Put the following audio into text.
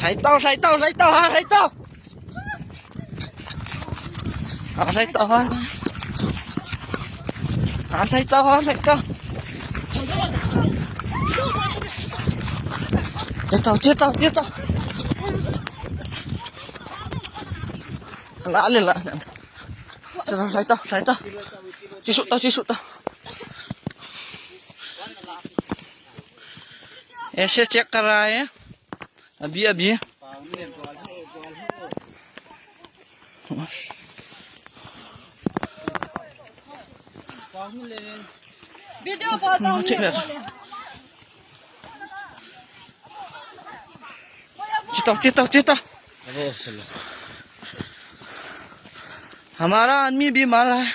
Sait tao ha, sait tao. Sait tao ha. Sait tao. Chết tao. Alin lah. Sait tao. Sisuk tao. ऐसे check कर रहा है अभी video चेता हमारा आदमी भी मार रहा है।